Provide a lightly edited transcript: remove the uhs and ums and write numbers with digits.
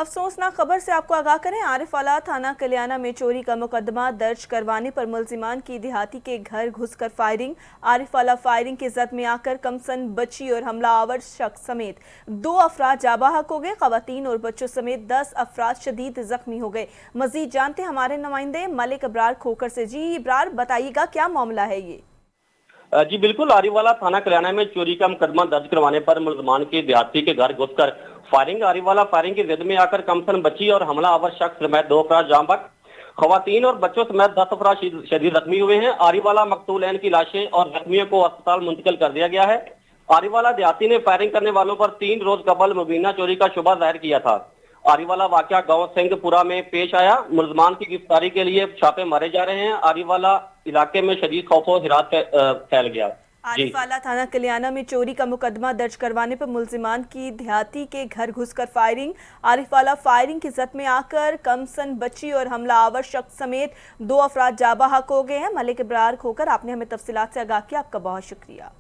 अफसोसनाक खबर से आपको आगाह करें। आरिफवाला थाना कल्याणा में चोरी का मुकदमा दर्ज करवाने पर मुलजिमान की देहाती के घर घुसकर फायरिंग। आरिफवाला फायरिंग की जद में आकर कमसन बच्ची और हमलावर शख्स समेत 2 अफराद जाबाहक हो गए। खवातीन और बच्चों समेत 10 अफराद शदीद जख्मी हो गए। मजीद जानते हमारे नुमाइंदे मलिक इब्रार खोखर से। जी इब्रार, बताइएगा क्या मामला है ये? जी बिल्कुल, आरिफवाला थाना कल्याणा में चोरी का मुकदमा दर्ज करवाने पर मुलजमान के देहाती के घर घुसकर फायरिंग। आरिफवाला फायरिंग की जद में आकर कमसन बच्ची और हमलावर शख्स समेत 2 अफराद जाँ बहक, खवातीन और बच्चों समेत 10 अफराद शदीद जख्मी हुए हैं। आरिफवाला मकतूलैन की लाशें और जख्मियों को अस्पताल मुंतकिल कर दिया गया है। आरिफवाला देहाती ने फायरिंग करने वालों पर 3 रोज कबल मुबीना चोरी का शुबा जाहिर किया था। आरिफवाला वाकया गांव सिंहपुरा में पेश आया। मुलजमान की गिरफ्तारी के लिए छापे मारे जा रहे हैं। आरिफवाला इलाके में शदीद खौफ और हिरास फैल गया। जी आरिफवाला थाना कल्याणा में चोरी का मुकदमा दर्ज करवाने पर मुलजिमान की देहाती के घर घुसकर फायरिंग। आरिफवाला फायरिंग की जद में आकर कमसन बच्ची और हमलावर शख्स समेत 2 अफराद जाबाहक हो गए हैं। मलिक इब्रार खोखर, आपने हमें तफसीलात से आगाह किया, आपका बहुत शुक्रिया।